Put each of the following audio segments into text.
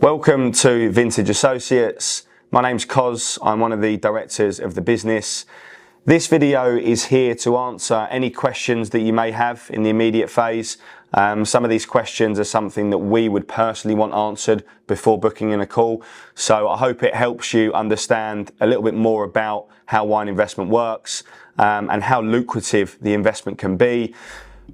Welcome to Vintage Associates. My name's Cos, I'm one of the directors of the business. This video is here to answer any questions that you may have in the immediate phase. Some of these questions are something that we would personally want answered before booking in a call. So I hope it helps you understand a little bit more about how wine investment works and how lucrative the investment can be.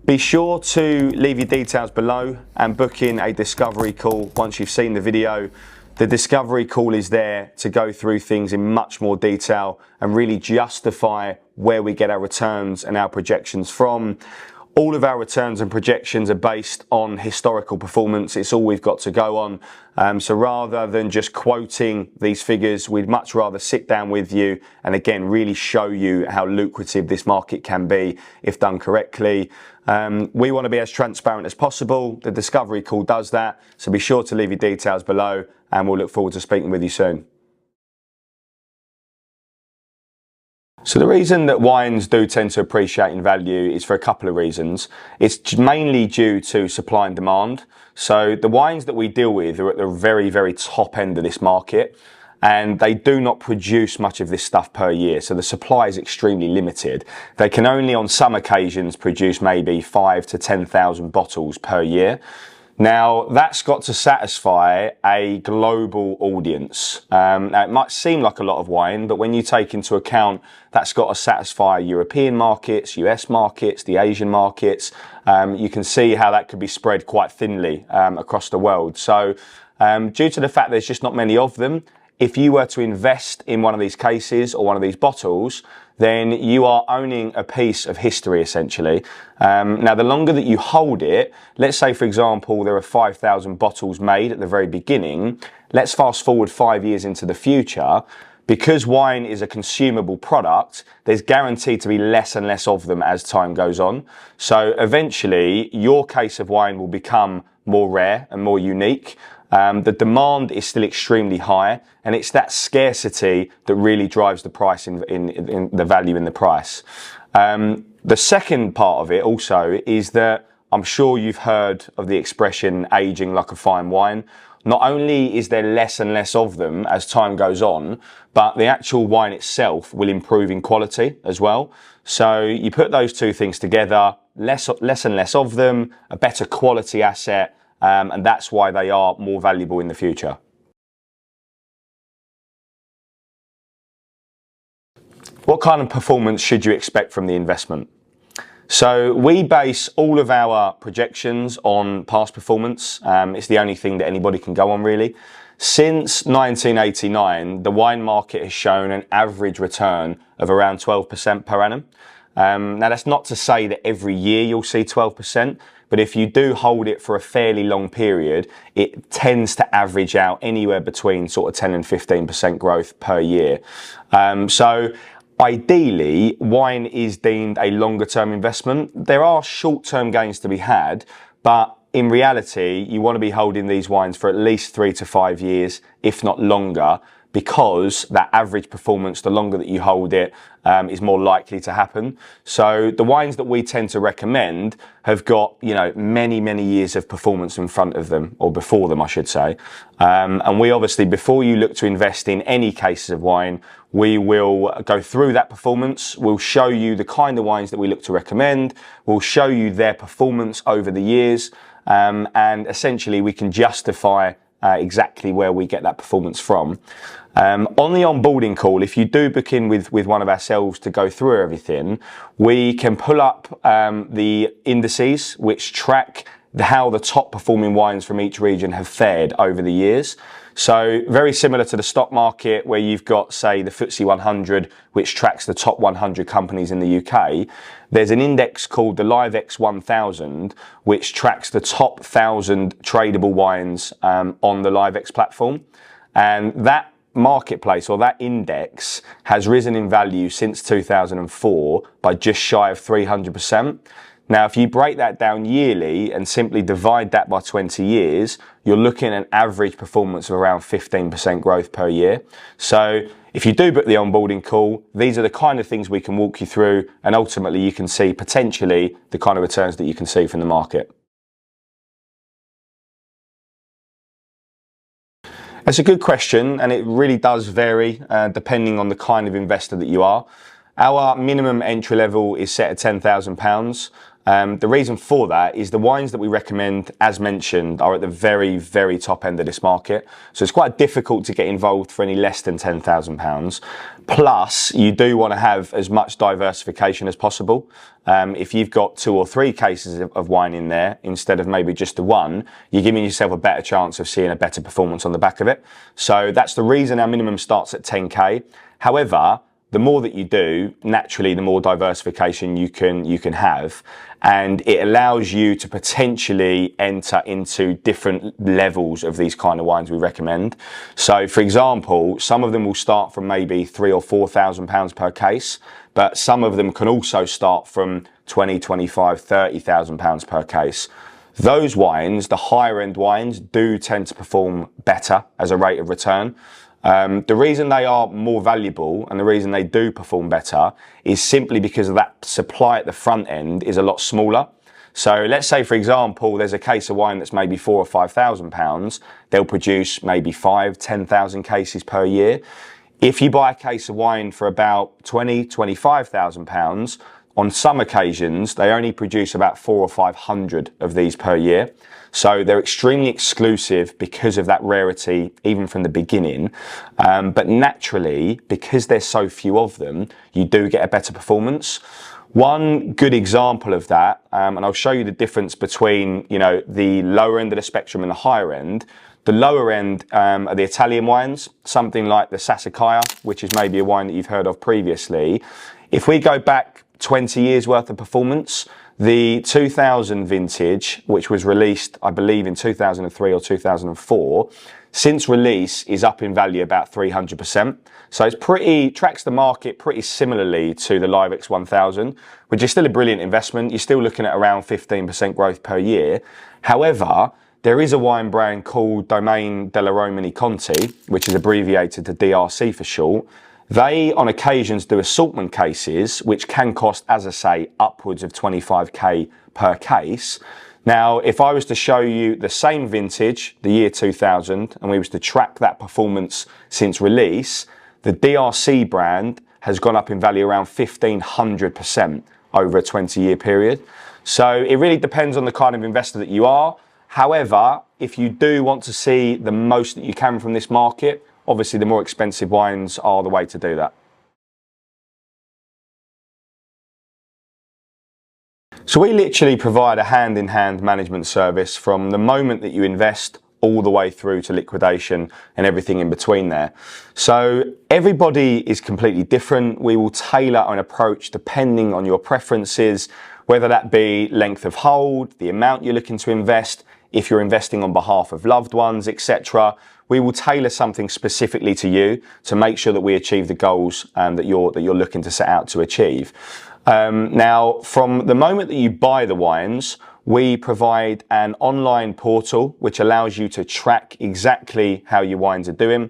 Be sure to leave your details below and book in a discovery call once you've seen the video. The discovery call is there to go through things in much more detail and really justify where we get our returns and our projections from. All of our returns and projections are based on historical performance. It's all we've got to go on. So rather than just quoting these figures, we'd much rather sit down with you and again really show you how lucrative this market can be if done correctly. We want to be as transparent as possible. The discovery call does that. So be sure to leave your details below and we'll look forward to speaking with you soon. So the reason that wines do tend to appreciate in value is for a couple of reasons. It's mainly due to supply and demand. So the wines that we deal with are at the very, very top end of this market, and they do not produce much of this stuff per year. So the supply is extremely limited. They can only on some occasions produce maybe 5,000 to 10,000 bottles per year. Now, that's got to satisfy a global audience. Now, it might seem like a lot of wine, but when you take into account that's got to satisfy European markets, US markets, the Asian markets, you can see how that could be spread quite thinly across the world. So due to the fact there's just not many of them, if you were to invest in one of these cases or one of these bottles, then you are owning a piece of history essentially. Now the longer that you hold it, let's say for example there are 5,000 bottles made at the very beginning, let's fast forward 5 years into the future, because wine is a consumable product, there's guaranteed to be less and less of them as time goes on. So eventually your case of wine will become more rare and more unique. The demand is still extremely high, and it's that scarcity that really drives the price in the value in the price. The second part of it also is that I'm sure you've heard of the expression aging like a fine wine. Not only is there less and less of them as time goes on, but the actual wine itself will improve in quality as well. So you put those two things together, less and less of them, a better quality asset, and that's why they are more valuable in the future. What kind of performance should you expect from the investment? So we base all of our projections on past performance. It's the only thing that anybody can go on really. Since 1989, the wine market has shown an average return of around 12% per annum. Now that's not to say that every year you'll see 12%, but if you do hold it for a fairly long period, it tends to average out anywhere between sort of 10 and 15% growth per year. So ideally, wine is deemed a longer term investment. There are short term gains to be had, but in reality, you want to be holding these wines for at least 3 to 5 years, if not longer, because that average performance, the longer that you hold it, is more likely to happen. So the wines that we tend to recommend have got, many, many years of performance in front of them, or before them, I should say. And we obviously, before you look to invest in any cases of wine, we will go through that performance. We'll show you the kind of wines that we look to recommend. We'll show you their performance over the years. And essentially we can justify exactly where we get that performance from. On the onboarding call, if you do book in with one of ourselves to go through everything, we can pull up the indices which track how the top performing wines from each region have fared over the years. So very similar to the stock market where you've got, say, the FTSE 100, which tracks the top 100 companies in the UK. There's an index called the LiveX 1000, which tracks the top 1,000 tradable wines on the LiveX platform. And that marketplace, or that index, has risen in value since 2004 by just shy of 300%. Now, if you break that down yearly and simply divide that by 20 years, you're looking at an average performance of around 15% growth per year. So if you do book the onboarding call, these are the kind of things we can walk you through, and ultimately you can see potentially the kind of returns that you can see from the market. It's a good question, and it really does vary depending on the kind of investor that you are. Our minimum entry level is set at £10,000. The reason for that is the wines that we recommend, as mentioned, are at the very, very top end of this market. So it's quite difficult to get involved for any less than £10,000. Plus, you do want to have as much diversification as possible. If you've got 2 or 3 cases of wine in there, instead of maybe just the one, you're giving yourself a better chance of seeing a better performance on the back of it. So that's the reason our minimum starts at 10K. However, the more that you do, naturally, the more diversification you can have, and it allows you to potentially enter into different levels of these kind of wines we recommend. So, for example, some of them will start from maybe £3,000 or £4,000 per case, but some of them can also start from £20,000, £25,000, £30,000 per case. Those wines, the higher end wines, do tend to perform better as a rate of return. The reason they are more valuable and the reason they do perform better is simply because of that supply at the front end is a lot smaller. So let's say, for example, there's a case of wine that's maybe £4,000 or £5,000. They'll produce maybe 5,000, 10,000 cases per year. If you buy a case of wine for about £20,000, £25,000, on some occasions, they only produce about 400 or 500 of these per year. So they're extremely exclusive because of that rarity, even from the beginning. But naturally, because there's so few of them, you do get a better performance. One good example of that, and I'll show you the difference between, the lower end of the spectrum and the higher end. The lower end are the Italian wines, something like the Sassicaia, which is maybe a wine that you've heard of previously. If we go back 20 years worth of performance, the 2000 vintage, which was released, I believe, in 2003 or 2004, since release is up in value about 300%. So it's tracks the market pretty similarly to the Liv-Ex 1000, which is still a brilliant investment. You're still looking at around 15% growth per year. However, there is a wine brand called Domaine della Romani Conti, which is abbreviated to DRC for short. They, on occasions, do assortment cases, which can cost, as I say, upwards of 25k per case. Now, if I was to show you the same vintage, the year 2000, and we was to track that performance since release, the DRC brand has gone up in value around 1,500% over a 20-year period. So it really depends on the kind of investor that you are. However, if you do want to see the most that you can from this market, obviously the more expensive wines are the way to do that. So we literally provide a hand-in-hand management service from the moment that you invest all the way through to liquidation and everything in between there. So everybody is completely different. We will tailor an approach depending on your preferences, whether that be length of hold, the amount you're looking to invest, if you're investing on behalf of loved ones, etc. We will tailor something specifically to you to make sure that we achieve the goals that you're looking to set out to achieve. Now, from the moment that you buy the wines, we provide an online portal which allows you to track exactly how your wines are doing.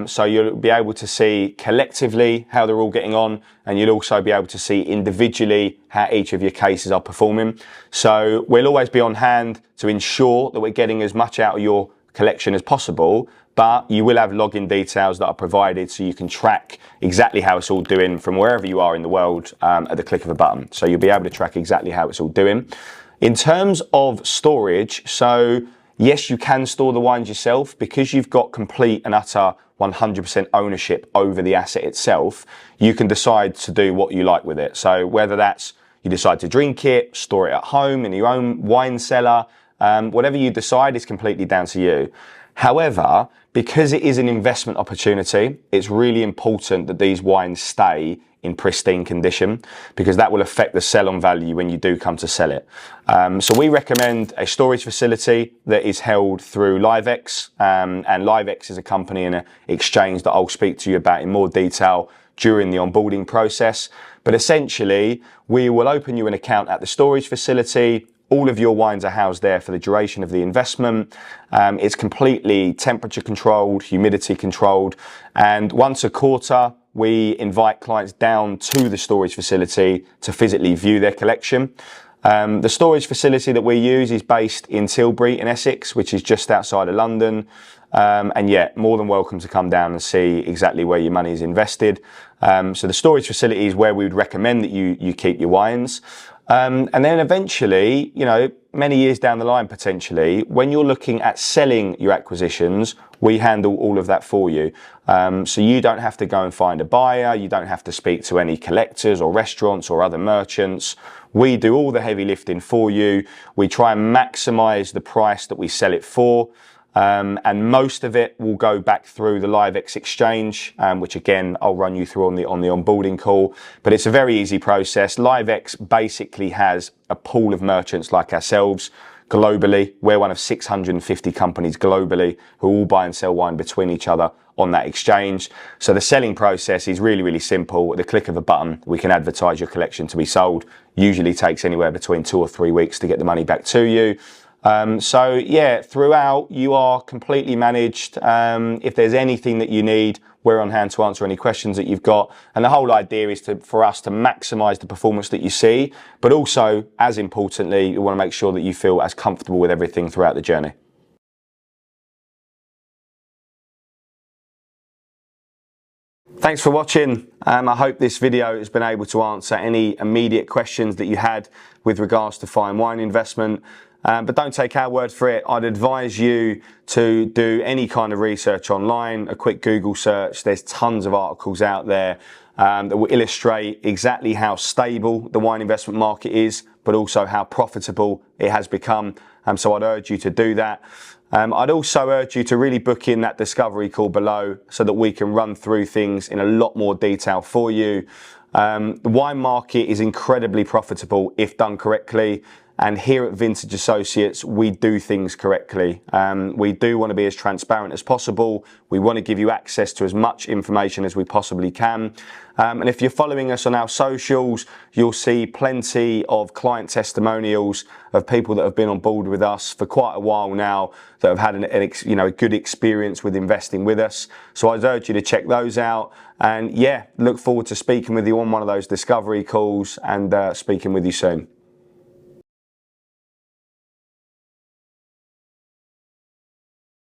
So you'll be able to see collectively how they're all getting on, and you'll also be able to see individually how each of your cases are performing. So we'll always be on hand to ensure that we're getting as much out of your collection as possible, but you will have login details that are provided so you can track exactly how it's all doing from wherever you are in the world at the click of a button. So you'll be able to track exactly how it's all doing. In terms of storage, so yes, you can store the wines yourself because you've got complete and utter 100% ownership over the asset itself. You can decide to do what you like with it. So whether that's you decide to drink it, store it at home in your own wine cellar, whatever you decide is completely down to you. However, because it is an investment opportunity, it's really important that these wines stay in pristine condition because that will affect the sell-on value when you do come to sell it. So we recommend a storage facility that is held through Liv-Ex, and Liv-Ex is a company and an exchange that I'll speak to you about in more detail during the onboarding process. But essentially, we will open you an account at the storage facility. All of your wines are housed there for the duration of the investment. It's completely temperature controlled, humidity controlled, and once a quarter, we invite clients down to the storage facility to physically view their collection. The storage facility that we use is based in Tilbury in Essex, which is just outside of London. And yeah, more than welcome to come down and see exactly where your money is invested. So the storage facility is where we would recommend that you keep your wines. And then eventually, you know, many years down the line potentially, when you're looking at selling your acquisitions, we handle all of that for you. So you don't have to go and find a buyer, you don't have to speak to any collectors or restaurants or other merchants. We do all the heavy lifting for you. We try and maximize the price that we sell it for. And most of it will go back through the LiveX exchange, which again, I'll run you through on the onboarding call, but it's a very easy process. LiveX basically has a pool of merchants like ourselves globally. We're one of 650 companies globally who all buy and sell wine between each other on that exchange. So the selling process is really, really simple. At the click of a button, we can advertise your collection to be sold. Usually takes anywhere between 2 or 3 weeks to get the money back to you. So yeah, throughout you are completely managed. If there's anything that you need, we're on hand to answer any questions that you've got. And the whole idea is for us to maximize the performance that you see, but also, as importantly, we want to make sure that you feel as comfortable with everything throughout the journey. Thanks for watching. I hope this video has been able to answer any immediate questions that you had with regards to fine wine investment. But don't take our word for it. I'd advise you to do any kind of research online, a quick Google search. There's tons of articles out there that will illustrate exactly how stable the wine investment market is, but also how profitable it has become. So I'd urge you to do that. I'd also urge you to really book in that discovery call below so that we can run through things in a lot more detail for you. The wine market is incredibly profitable if done correctly. And here at Vintage Associates, we do things correctly. We do want to be as transparent as possible. We want to give you access to as much information as we possibly can. And if you're following us on our socials, you'll see plenty of client testimonials of people that have been on board with us for quite a while now that have had a good experience with investing with us. So I'd urge you to check those out. And yeah, look forward to speaking with you on one of those discovery calls and speaking with you soon.